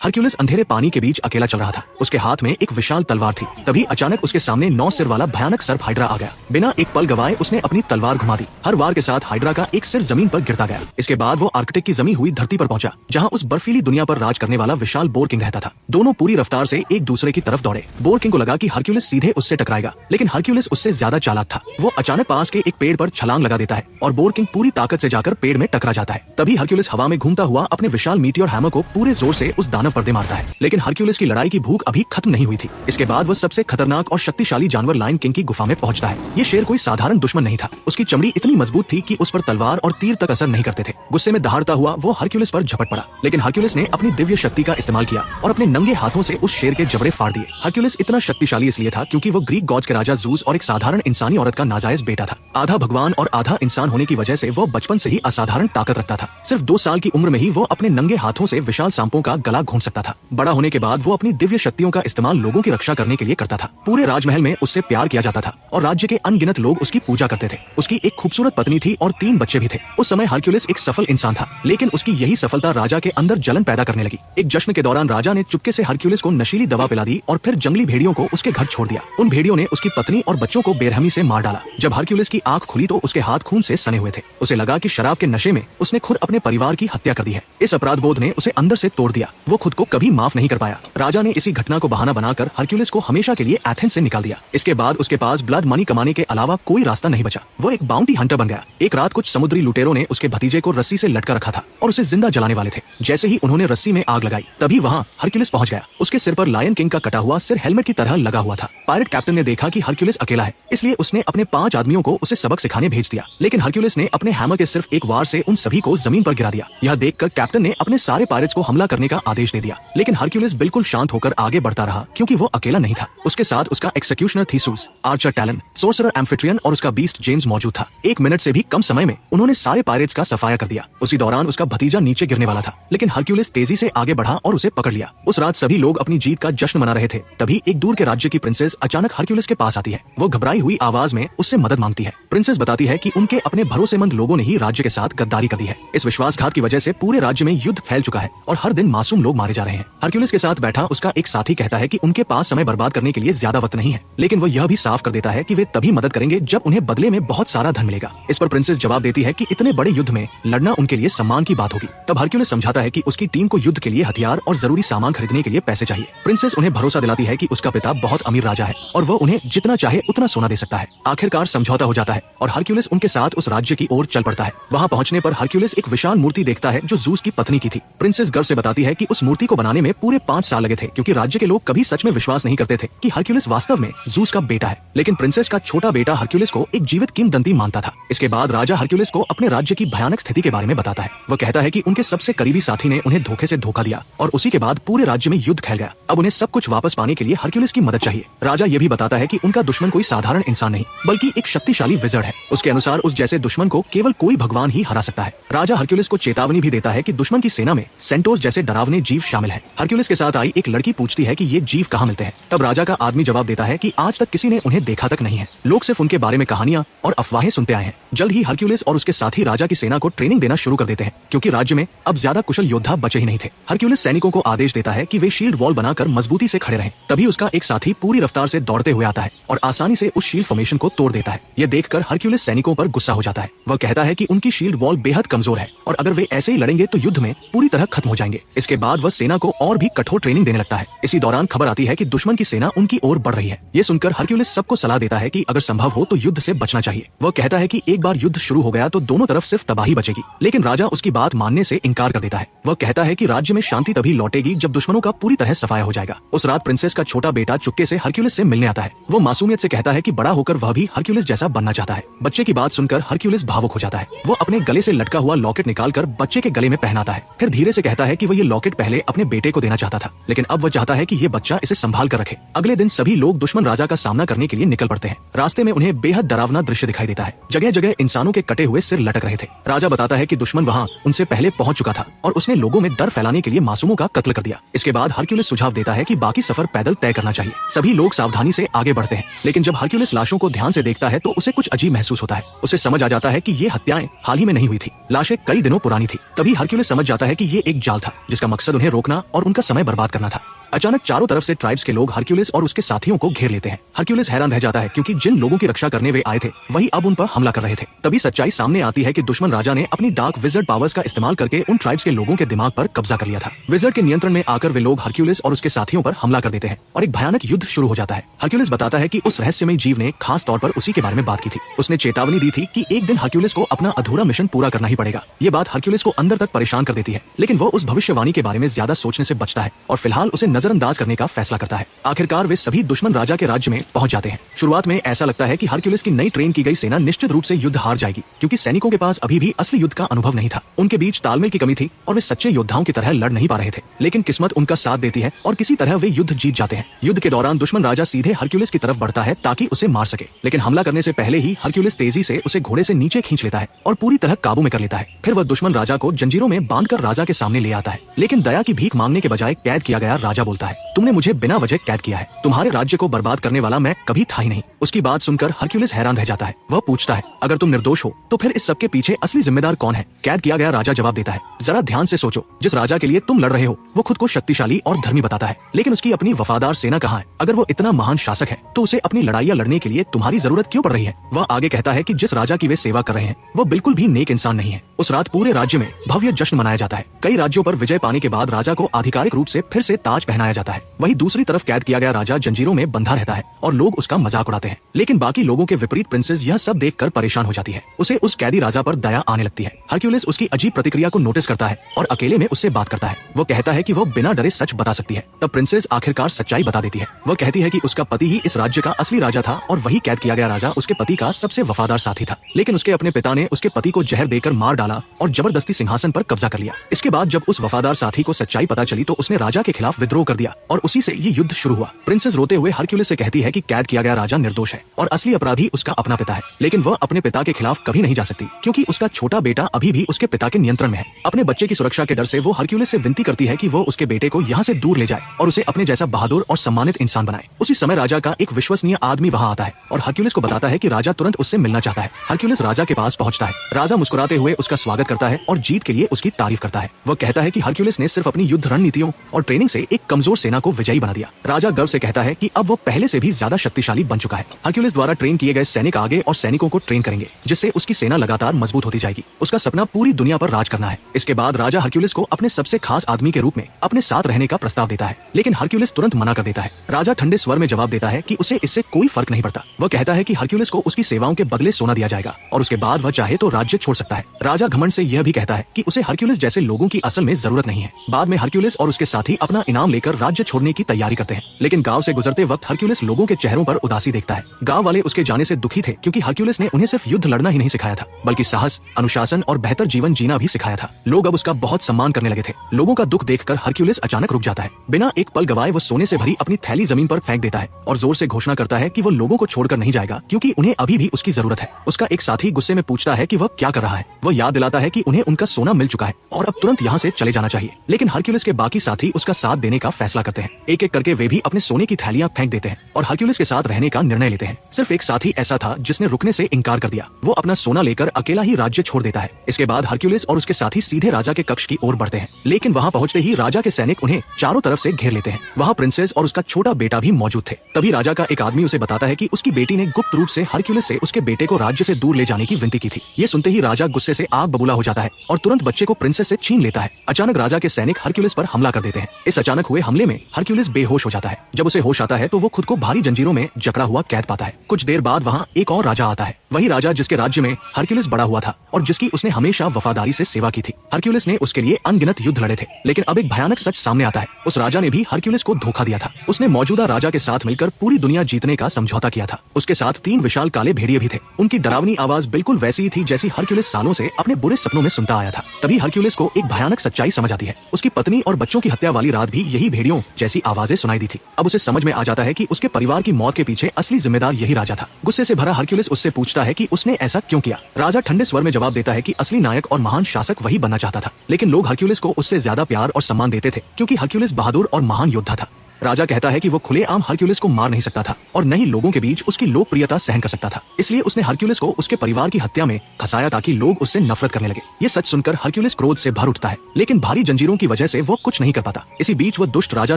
Hercules अंधेरे पानी के बीच अकेला चल रहा था। उसके हाथ में एक विशाल तलवार थी। तभी अचानक उसके सामने 9 सिर वाला भयानक सर्प हाइड्रा आ गया। बिना एक पल गवाए उसने अपनी तलवार घुमा दी। हर वार के साथ हाइड्रा का एक सिर जमीन पर गिरता गया। इसके बाद वो आर्कटिक की जमी हुई धरती पर पहुंचा, जहां उस बर्फीली दुनिया पर राज करने वाला विशाल बोर किंग रहता था। दोनों पूरी रफ्तार से एक दूसरे की तरफ दौड़े। बोर किंग को लगा कि हरक्यूलिस सीधे उससे टकराएगा, लेकिन हरक्यूलिस उससे ज्यादा चालाक था। वो अचानक पास के एक पेड़ पर छलांग लगा देता है और बोर किंग पूरी ताकत से जाकर पेड़ में टकरा जाता है। तभी हरक्यूलिस हवा में घूमता हुआ अपने विशाल मीटियोर हैमर को पूरे जोर से उस दानव पर दे मारता है। लेकिन हरक्यूलिस की लड़ाई की भूख अभी खत्म नहीं हुई थी। इसके बाद वह सबसे खतरनाक और शक्तिशाली जानवर लायन किंग की गुफा में पहुंचता है। ये शेर कोई साधारण दुश्मन नहीं था। उसकी चमड़ी इतनी मजबूत थी कि उस पर तलवार और तीर तक असर नहीं करते थे। गुस्से में दहाड़ता हुआ वो हरक्यूलिस पर झपट पड़ा, लेकिन हरक्यूलिस ने अपनी दिव्य शक्ति का इस्तेमाल किया और अपने नंगे हाथों से उस शेर के जबड़े फाड़ दिए। हरक्यूलिस इतना शक्तिशाली इसलिए था क्योंकि वो ग्रीक गॉड्स के राजा ज़ूस और एक साधारण इंसानी औरत का नाजायज बेटा था। आधा भगवान और आधा इंसान होने की वजह से वो बचपन से ही असाधारण ताकत रखता था। सिर्फ 2 साल की उम्र में ही वो अपने नंगे हाथों से विशाल सांपों का गला घोंट सकता था। बड़ा होने के बाद वो अपनी दिव्य शक्तियों का इस्तेमाल लोगों की रक्षा करने के लिए करता था। पूरे राजमहल में उससे प्यार किया जाता था और राज्य के अनगिनत लोग उसकी पूजा करते थे। उसकी एक खूबसूरत पत्नी थी और 3 बच्चे भी थे। उस समय हरक्यूलिस एक सफल इंसान था, लेकिन उसकी यही सफलता राजा के अंदर जलन पैदा करने लगी। एक जश्न के दौरान राजा ने चुपके से हरक्यूलिस को नशीली दवा पिला दी और फिर जंगली भेड़ियों को उसके घर छोड़ दिया। उन भेड़ियों ने उसकी पत्नी और बच्चों को बेरहमी से मार डाला। जब हरक्यूलिस की आंख खुली तो उसके हाथ खून से सने हुए थे। उसे लगा कि शराब के नशे में उसने खुद अपने परिवार की हत्या कर दी है। इस अपराध बोध ने उसे अंदर से तोड़ दिया। वो खुद को कभी माफ नहीं कर पाया। राजा ने इसी घटना को बहाना बनाकर हरक्यूलिस को हमेशा के लिए एथेंस से निकाल दिया। इसके बाद उसके पास ब्लड मनी कमाने के अलावा कोई रास्ता नहीं बचा। वो एक बाउंटी हंटर बन गया। एक रात कुछ समुद्री लुटेरों ने उसके भतीजे को रस्सी से लटका रखा था और उसे जिंदा जलाने वाले थे। जैसे ही उन्होंने रस्सी में आग लगाई, तभी वहाँ हरक्यूलिस पहुंच गया। उसके सिर पर लायन किंग का कटा हुआ सिर हेलमेट की तरह लगा हुआ था। पायरेट कैप्टन ने देखा कि हरक्यूलिस अकेला है, इसलिए उसने अपने 5 आदमियों को उसे सबक सिखाने भेज दिया। लेकिन हरक्यूलिस ने अपने हैमर के सिर्फ एक वार से उन सभी को जमीन पर गिरा दिया। यह देखकर कैप्टन ने अपने सारे पायरेट्स को हमला करने का आदेश दे दिया। लेकिन हरक्यूलिस बिल्कुल शांत होकर आगे बढ़ता रहा, क्योंकि वो अकेला नहीं था। उसके साथ उसका एक्सिक्यूशनर थीसूस, आर्चर टैलन, सोर्सरर एम्फिट्रियन और उसका बीस्ट जेम्स मौजूद था। 1 मिनट से भी कम समय में उन्होंने सारे पायरेट्स का सफाया कर दिया। उसी दौरान उसका भतीजा नीचे गिरने वाला था, लेकिन हरक्यूलिस तेजी से आगे बढ़ा और उसे पकड़ लिया। उस रात सभी लोग अपनी जीत का जश्न मना रहे थे। तभी एक दूर के राज्य की प्रिंसेस अचानक हरक्यूलिस के पास आती है। वो घबराई हुई आवाज में उससे मदद मांगती है। प्रिंसेस बताती है कि उनके अपने भरोसेमंद लोगों ने ही राज्य के साथ गद्दारी कर दी है। इस विश्वासघात की वजह से पूरे राज्य में युद्ध फैल चुका है और हर दिन मासूम लोग मारे जा रहे हैं। हरक्यूलिस के साथ बैठा उसका एक साथी कहता है कि उनके पास समय बर्बाद करने के लिए ज्यादा वक्त नहीं है, लेकिन वो यह भी साफ कर देता है कि वे तभी मदद करेंगे जब उन्हें बदले में बहुत सारा धन मिलेगा। इस पर प्रिंसेस जवाब देती है कि इतने बड़े युद्ध में लड़ना उनके लिए सम्मान की बात होगी। तब हरक्यूलिस समझाता है कि उसकी टीम को युद्ध के लिए हथियार और जरूरी सामान खरीदने के लिए पैसे चाहिए। प्रिंसेस उन्हें भरोसा दिलाती है कि उसका पिता बहुत अमीर राजा है और वो उन्हें जितना चाहे उतना सोना दे सकता है। आखिरकार समझौता हो जाता है और हरक्यूलिस उनके साथ उस राज्य की ओर चल पड़ता है। वहाँ पहुँचने पर हरक्यूलिस एक विशाल मूर्ति देखता है जो ज़ूस की पत्नी की थी। प्रिंसेस गर्व से बताती है कि उस मूर्ति को बनाने में पूरे 5 साल लगे थे, क्योंकि राज्य के लोग कभी सच में विश्वास नहीं करते थे कि हरक्यूलिस वास्तव में ज़ूस का बेटा है। लेकिन प्रिंसेस का छोटा बेटा हरक्यूलिस को एक जीवित किंवदंती मानता था। इसके बाद राजा हरक्यूलिस को अपने राज्य की भयानक स्थिति के बारे में बताता है। वह कहता है कि उनके सबसे करीबी साथी ने उन्हें धोखे से धोखा दिया और उसी के बाद पूरे राज्य में युद्ध फैल गया। अब उन्हें सब कुछ वापस पाने के लिए हरक्यूलिस की मदद चाहिए। राजा ये भी बताता है कि उनका दुश्मन कोई साधारण इंसान नहीं, बल्कि एक शक्तिशाली विज़र्ड है। उसके अनुसार उस जैसे दुश्मन को केवल कोई भगवान ही हरा सकता है। राजा हरक्यूलिस को चेतावनी भी देता है कि दुश्मन की सेना में सेंटोस जैसे डरावने जीव शामिल हैं। हरक्यूलिस के साथ आई एक लड़की पूछती है कि ये जीव कहाँ मिलते हैं। तब राजा का आदमी जवाब देता है कि आज तक किसी ने उन्हें देखा तक नहीं है। लोग सिर्फ उनके बारे में कहानियां और अफवाहें सुनते आए हैं। जल्द ही हरक्यूलिस और उसके साथी राजा की सेना को ट्रेनिंग देना शुरू कर देते हैं, क्योंकि राज्य में अब ज्यादा कुशल योद्धा बचे ही नहीं थे। हरक्यूलिस सैनिकों को आदेश देता है कि वे शील्ड वॉल बनाकर मजबूती से खड़े रहें। तभी उसका एक साथी पूरी रफ्तार से दौड़ते हुए आता है और आसानी से उस शील्ड फॉर्मेशन को तोड़ देता है। यह देखकर हरक्यूलिस सैनिकों पर गुस्सा हो जाता है। वह कहता है कि उनकी शील्ड वॉल बेहद कमजोर है और अगर वे ऐसे ही लड़ेंगे तो युद्ध में पूरी तरह खत्म हो जाएंगे। इसके बाद वह सेना को और भी कठोर ट्रेनिंग देने लगता है। इसी दौरान खबर आती है कि दुश्मन की सेना उनकी ओर बढ़ रही है। ये सुनकर हरक्यूलिस सबको सलाह देता है कि अगर संभव हो तो युद्ध से बचना चाहिए। वह कहता है कि एक बार युद्ध शुरू हो गया तो दोनों तरफ सिर्फ तबाही बचेगी, लेकिन राजा उसकी बात मानने से इनकार कर देता है। वह कहता है कि राज्य में शांति तभी लौटेगी जब दुश्मनों का पूरी तरह सफाया हो जाएगा। उस रात प्रिंसेस का छोटा बेटा चुपके से हरक्यूलिस से मिलने आता है। वो मासूमियत से कहता है कि बड़ा होकर वह भी हरक्यूलिस जैसा बनना चाहता है। बच्चे की बात सुनकर हरक्यूलिस भावुक हो जाता है। वो अपने गले से लटका हुआ लॉकेट निकालकर बच्चे के गले में पहनाता है। फिर धीरे से कहता है कि वह ये लॉकेट पहले अपने बेटे को देना चाहता था, लेकिन अब वह चाहता है कि ये बच्चा इसे संभाल कर रखे। अगले दिन सभी लोग दुश्मन राजा का सामना करने के लिए निकल पड़ते हैं। रास्ते में उन्हें बेहद डरावना दृश्य दिखाई देता है। जगह जगह इंसानों के कटे हुए सिर लटक रहे थे। राजा बताता है कि दुश्मन वहाँ उनसे पहले पहुंच चुका था और उसने लोगों में डर फैलाने के लिए मासूमों का कत्ल कर दिया। इसके बाद हरक्यूलिस सुझाव देता है कि बाकी सफर पैदल तय करना चाहिए। सभी लोग सावधानी से आगे बढ़ते हैं, लेकिन जब हरक्यूलिस लाशों को ध्यान से देखता है तो उसे कुछ अजीब महसूस होता है। उसे समझ आ जाता है कि ये हत्याएं हाल ही में नहीं हुई थी, लाशें कई दिनों पुरानी थी। तभी हरक्यूलिस समझ जाता है कि ये एक जाल था जिसका मकसद उन्हें उन्हें रोकना और उनका समय बर्बाद करना था। अचानक चारों तरफ से ट्राइब्स के लोग हरक्यूलिस और उसके साथियों को घेर लेते हैं। हरक्यूलिस हैरान रह जाता है क्योंकि जिन लोगों की रक्षा करने वे आए थे वही अब उन पर हमला कर रहे थे। तभी सच्चाई सामने आती है कि दुश्मन राजा ने अपनी डार्क विजर्ड पावर्स का इस्तेमाल करके उन ट्राइब्स के लोगों के दिमाग पर कब्जा कर लिया था। विजर्ड के नियंत्रण में आकर वे लोग हरक्यूलिस और उसके साथियों पर हमला कर देते हैं और एक भयानक युद्ध शुरू हो जाता है। हरक्यूलिस बताता है कि उस रहस्यमय जीव ने खास तौर पर उसी के बारे में बात की थी। उसने चेतावनी दी थी कि एक दिन हरक्यूलिस को अपना अधूरा मिशन पूरा करना ही पड़ेगा। ये बात हरक्यूलिस को अंदर तक परेशान कर देती है, लेकिन वो उस भविष्यवाणी के बारे में ज्यादा सोचने से बचता है और फिलहाल उसे नजरअंदाज करने का फैसला करता है। आखिरकार वे सभी दुश्मन राजा के राज्य में पहुंच जाते हैं। शुरुआत में ऐसा लगता है कि हरक्यूलिस की नई ट्रेन की गई सेना निश्चित रूप से युद्ध हार जाएगी, क्योंकि सैनिकों के पास अभी भी असली युद्ध का अनुभव नहीं था। उनके बीच तालमेल की कमी थी और वे सच्चे योद्धाओं की तरह लड़ नहीं पा रहे थे। लेकिन किस्मत उनका साथ देती है और किसी तरह वे युद्ध जीत जाते हैं। युद्ध के दौरान दुश्मन राजा सीधे हरक्यूलिस की तरफ बढ़ता है ताकि उसे मार सके, लेकिन हमला करने से पहले ही हरक्यूलिस तेजी से उसे घोड़े से नीचे खींच लेता है और पूरी तरह काबू में कर लेता है। फिर वह दुश्मन राजा को जंजीरों में बांधकर राजा के सामने ले आता है, लेकिन दया की भीख मांगने के बजाय कैद किया गया राजा बोलता है, तुमने मुझे बिना वजह कैद किया है, तुम्हारे राज्य को बर्बाद करने वाला मैं कभी था ही नहीं। उसकी बात सुनकर हरक्यूलिस हैरान रह जाता है। वह पूछता है, अगर तुम निर्दोष हो तो फिर इस सब के पीछे असली जिम्मेदार कौन है? कैद किया गया राजा जवाब देता है, जरा ध्यान से सोचो, जिस राजा के लिए तुम लड़ रहे हो वो खुद को शक्तिशाली और धर्मी बताता है, लेकिन उसकी अपनी वफादार सेना कहाँ है? अगर वो इतना महान शासक है तो उसे अपनी लड़ाइयाँ लड़ने के लिए तुम्हारी जरूरत क्यों पड़ रही है? वह आगे कहता है कि जिस राजा की वे सेवा कर रहे हैं वो बिल्कुल भी नेक इंसान नहीं है। उस रात पूरे राज्य में भव्य जश्न मनाया जाता है। कई राज्यों पर विजय पाने के बाद राजा को आधिकारिक रूप से फिर से ताज पहनाया जाता है। वहीं दूसरी तरफ कैद किया गया राजा जंजीरों में बंधा रहता है और लोग उसका मजाक उड़ाते हैं। लेकिन बाकी लोगों के विपरीत प्रिंसेस यह सब देखकर परेशान हो जाती है। उसे उस कैदी राजा पर दया आने लगती है। हरक्यूलिस उसकी अजीब प्रतिक्रिया को नोटिस करता है और अकेले में उससे बात करता है। वो कहता है कि वो बिना डरे सच बता सकती है। तब प्रिंसेस आखिरकार सच्चाई बता देती है। वह कहती है कि उसका पति ही इस राज्य का असली राजा था और वही कैद किया गया राजा उसके पति का सबसे वफादार साथी था, लेकिन उसके अपने पिता ने उसके पति को जहर देकर मार डाला और जबरदस्ती सिंहासन पर कब्जा कर लिया। इसके बाद जब उस वफादार साथी को सच्चाई पता चली तो उसने राजा के खिलाफ विद्रोह कर दिया और उसी से ये युद्ध शुरू हुआ। प्रिंसेस रोते हुए हरक्यूलिस से कहती है कि कैद किया गया राजा निर्दोष है और असली अपराधी उसका अपना पिता है, लेकिन वह अपने पिता के खिलाफ कभी नहीं जा सकती क्योंकि उसका छोटा बेटा अभी भी उसके पिता के नियंत्रण में है। अपने बच्चे की सुरक्षा के डर से वो हरक्यूलिस से विनती करती है कि वो उसके बेटे को यहाँ से दूर ले जाए और उसे अपने जैसा बहादुर और सम्मानित इंसान बनाए। उसी समय राजा का एक विश्वसनीय आदमी वहाँ आता है और हरक्यूलिस को बताता है कि राजा तुरंत उससे मिलना चाहता है। हरक्यूलिस राजा के पास पहुँचता है। राजा मुस्कुराते हुए उसका स्वागत करता है और जीत के लिए उसकी तारीफ करता है। वह कहता है कि हरक्यूलिस ने सिर्फ अपनी युद्ध रणनीतियों और ट्रेनिंग से एक कमजोर सेना को विजयी बना दिया। राजा गर्व से कहता है कि अब वो पहले से भी ज्यादा शक्तिशाली बन चुका है। हरक्यूलिस द्वारा ट्रेन किए गए सैनिक आगे और सैनिकों को ट्रेन करेंगे, जिससे उसकी सेना लगातार मजबूत होती जाएगी। उसका सपना पूरी दुनिया पर राज करना है। इसके बाद राजा हरक्यूलिस को अपने सबसे खास आदमी के रूप में अपने साथ रहने का प्रस्ताव देता है, लेकिन हरक्यूलिस तुरंत मना कर देता है। राजा ठंडे स्वर में जवाब देता है कि उसे इससे कोई फर्क नहीं पड़ता। वह कहता है कि हरक्यूलिस को उसकी सेवाओं के बदले सोना दिया जाएगा और उसके बाद वह चाहे तो राज्य छोड़ सकता है। राजा घमंड से यह भी कहता है कि उसे हरक्यूलिस जैसे लोगों की असल में जरूरत नहीं है। बाद में हरक्यूलिस और उसके साथी अपना इनाम लेकर राज्य छोड़ने की तैयारी करते हैं, लेकिन गांव से गुजरते वक्त हरक्यूलिस लोगों के चेहरों पर उदासी देखता है। गांव वाले उसके जाने से दुखी थे क्योंकि हरक्यूलिस ने उन्हें सिर्फ युद्ध लड़ना ही नहीं सिखाया था, बल्कि साहस, अनुशासन और बेहतर जीवन जीना भी सिखाया था। लोग अब उसका बहुत सम्मान करने लगे थे। लोगों का दुख देखकर हरक्यूलिस अचानक रुक जाता है। बिना एक पल गवाए वो सोने से भरी अपनी थैली जमीन पर फेंक देता है और जोर से घोषणा करता है कि वो लोगों को छोड़कर नहीं जाएगा क्योंकि उन्हें अभी भी उसकी जरूरत है। उसका एक साथी गुस्से में पूछता है कि वह क्या कर रहा है। वह याद दिलाता है कि उन्हें उनका सोना मिल चुका है और अब तुरंत यहाँ से चले जाना चाहिए, लेकिन हरक्यूलिस के बाकी साथी उसका साथ देने का फैसला करते हैं। एक एक करके वे भी अपने सोने की थैलियां फेंक देते हैं और हरक्यूलिस के साथ रहने का निर्णय लेते हैं। सिर्फ एक साथी ऐसा था जिसने रुकने से इनकार कर दिया। वो अपना सोना लेकर अकेला ही राज्य छोड़ देता है। इसके बाद हरक्यूलिस और उसके साथी सीधे राजा के कक्ष की ओर बढ़ते हैं, लेकिन वहाँ पहुँचते ही राजा के सैनिक उन्हें चारों तरफ से घेर लेते हैं। वहाँ प्रिंसेस और उसका छोटा बेटा भी मौजूद थे। तभी राजा का एक आदमी उसे बताता है कि उसकी बेटी ने गुप्त रूप से हरक्यूलिस से उसके बेटे को राज्य से दूर ले जाने की विनती की थी। ये सुनते ही राजा गुस्से से आग बबूला हो जाता है और तुरंत बच्चे को प्रिंसेस से छीन लेता है। अचानक राजा के सैनिक हरक्यूलिस पर हमला कर देते हैं। इस अचानक हुए हमले में हरक्यूलिस बेहोश हो जाता है। जब उसे होश आता है तो वो खुद को भारी जंजीरों में जकड़ा हुआ कैद पाता है। कुछ देर बाद वहाँ एक और राजा आता है, वही राजा जिसके राज्य में हरक्यूलिस बड़ा हुआ था और जिसकी उसने हमेशा वफादारी से सेवा की थी। हरक्यूलिस ने उसके लिए अनगिनत युद्ध लड़े थे, लेकिन अब एक भयानक सच सामने आता है। उस राजा ने भी हरक्यूलिस को धोखा दिया था। उसने मौजूदा राजा के साथ मिलकर पूरी दुनिया जीतने का समझौता किया था। उसके साथ 3 विशाल काले भेड़िए भी थे। उनकी डरावनी आवाज बिल्कुल वैसी ही थी जैसी हरक्यूलिस सालों से अपने बुरे सपनों में सुनता आया था। तभी हरक्यूलिस को एक भयानक सच्चाई समझ आती है। उसकी पत्नी और बच्चों की हत्या वाली रात भी यही भेड़ियों जैसी आवाजें सुनाई दी थी। अब उसे समझ में आ जाता है कि उसके परिवार की मौत के पीछे असली जिम्मेदार यही राजा था। गुस्से से भरा हरक्यूलिस उससे पूछता है कि उसने ऐसा क्यों किया। राजा ठंडे स्वर में जवाब देता है कि असली नायक और महान शासक वही बनना चाहता था, लेकिन लोग हरक्यूलिस को उससे ज्यादा प्यार और सम्मान देते थे क्योंकि हरक्यूलिस बहादुर और महान योद्धा था। राजा कहता है कि वो खुलेआम हरक्यूलिस को मार नहीं सकता था और न ही लोगों के बीच उसकी लोकप्रियता सहन कर सकता था, इसलिए उसने हरक्यूलिस को उसके परिवार की हत्या में फंसाया ताकि लोग उससे नफरत करने लगे। ये सच सुनकर हरक्यूलिस क्रोध से भर उठता है, लेकिन भारी जंजीरों की वजह से वो कुछ नहीं कर पाता। इसी बीच वो दुष्ट राजा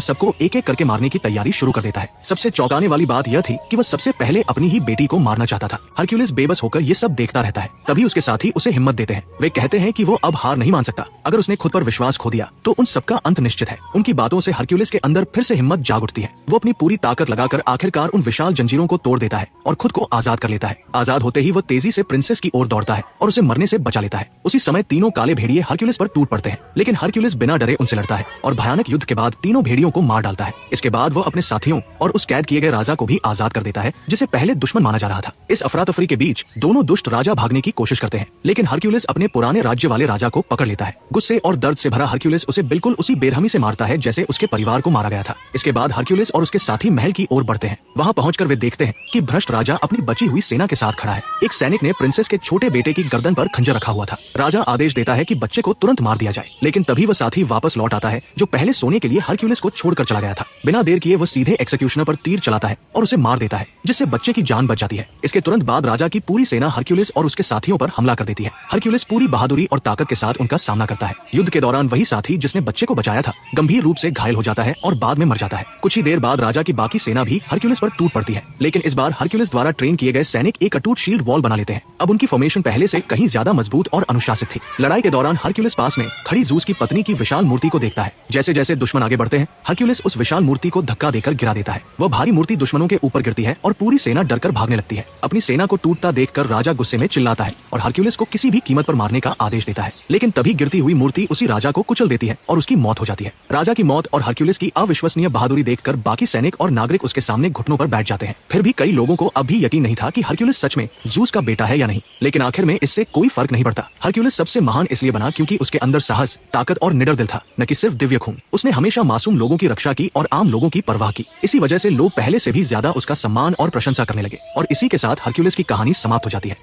सबको एक एक करके मारने की तैयारी शुरू कर देता है। सबसे चौंकाने वाली बात यह थी कि वह सबसे पहले अपनी ही बेटी को मारना चाहता था। हरक्यूलिस बेबस होकर ये सब देखता रहता है। तभी उसके साथी उसे हिम्मत देते हैं। वे कहते हैं कि वो अब हार नहीं मान सकता। अगर उसने खुद पर विश्वास खो दिया तो उन सबका अंत निश्चित है। उनकी बातों से हरक्यूलिस के अंदर फिर से हिम्मत जाग उठती है। वो अपनी पूरी ताकत लगाकर आखिरकार उन विशाल जंजीरों को तोड़ देता है और खुद को आजाद कर लेता है। आजाद होते ही वो तेजी से प्रिंसेस की ओर दौड़ता है और उसे मरने से बचा लेता है। उसी समय तीनों काले भेड़िए हरक्यूलिस पर टूट पड़ते हैं, लेकिन हरक्यूलिस बिना डरे उनसे लड़ता है और भयानक युद्ध के बाद तीनों भेड़ियों को मार डालता है। इसके बाद वो अपने साथियों और उस कैद किए गए राजा को भी आजाद कर देता है जिसे पहले दुश्मन माना जा रहा था। इस अफरा तफरी के बीच दोनों दुष्ट राजा भागने की कोशिश करते हैं, लेकिन हरक्यूलिस अपने पुराने राज्य वाले राजा को पकड़ लेता है। गुस्से और दर्द से भरा हरक्यूलिस उसे बिल्कुल उसी बेरहमी से मारता है जैसे उसके परिवार को मारा गया था। इसके बाद हरक्यूलिस और उसके साथी महल की ओर बढ़ते हैं। वहां पहुंचकर वे देखते हैं कि भ्रष्ट राजा अपनी बची हुई सेना के साथ खड़ा है। एक सैनिक ने प्रिंसेस के छोटे बेटे की गर्दन पर खंजर रखा हुआ था। राजा आदेश देता है कि बच्चे को तुरंत मार दिया जाए, लेकिन तभी वह साथी वापस लौट आता है जो पहले सोने के लिए हरक्यूलिस को छोड़कर चला गया था। बिना देर किए वो सीधे एक्सिक्यूशनर पर तीर चलाता है और उसे मार देता है, जिससे बच्चे की जान बच जाती है। इसके तुरंत बाद राजा की पूरी सेना हरक्यूलिस और उसके साथियों पर हमला कर देती है। हरक्यूलिस पूरी बहादुरी और ताकत के साथ उनका सामना करता है। युद्ध के दौरान वही साथी जिसने बच्चे को बचाया था गंभीर रूप से घायल हो जाता है और बाद में मर जाता है। कुछ ही देर बाद राजा की बाकी सेना भी हरक्यूलिस पर टूट पड़ती है, लेकिन इस बार हरक्यूलिस द्वारा ट्रेन किए गए सैनिक एक अटूट शील्ड वॉल बना लेते हैं। अब उनकी फॉर्मेशन पहले से कहीं ज्यादा मजबूत और अनुशासित थी। लड़ाई के दौरान हरक्यूलिस पास में खड़ी ज़ूस की पत्नी की विशाल मूर्ति को देखता है। जैसे जैसे दुश्मन आगे बढ़ते हैं, हरक्यूलिस उस विशाल मूर्ति को धक्का देकर गिरा देता है। वह भारी मूर्ति दुश्मनों के ऊपर गिरती है और पूरी सेना डरकर भागने लगती है। अपनी सेना को टूटता देखकर राजा गुस्से में चिल्लाता है और हरक्यूलिस को किसी भी कीमत पर मारने का आदेश देता है, लेकिन तभी गिरती हुई मूर्ति उसी राजा को कुचल देती है और उसकी मौत हो जाती है। राजा की मौत और हरक्यूलिस की अविश्वसनीय बहादुरी देखकर बाकी सैनिक और नागरिक उसके सामने घुटनों पर बैठ जाते हैं। फिर भी कई लोगों को अब भी यकीन नहीं था कि हरक्यूलिस सच में ज़ूस का बेटा है या नहीं, लेकिन आखिर में इससे कोई फर्क नहीं पड़ता। हरक्यूलिस सबसे महान इसलिए बना क्योंकि उसके अंदर साहस, ताकत और निडर दिल था, न कि सिर्फ दिव्य खून। उसने हमेशा मासूम लोगों की रक्षा की और आम लोगों की परवाह की। इसी वजह से लोग पहले से भी ज्यादा उसका सम्मान और प्रशंसा करने लगे और इसी के साथ हरक्यूलिस की कहानी समाप्त हो जाती है।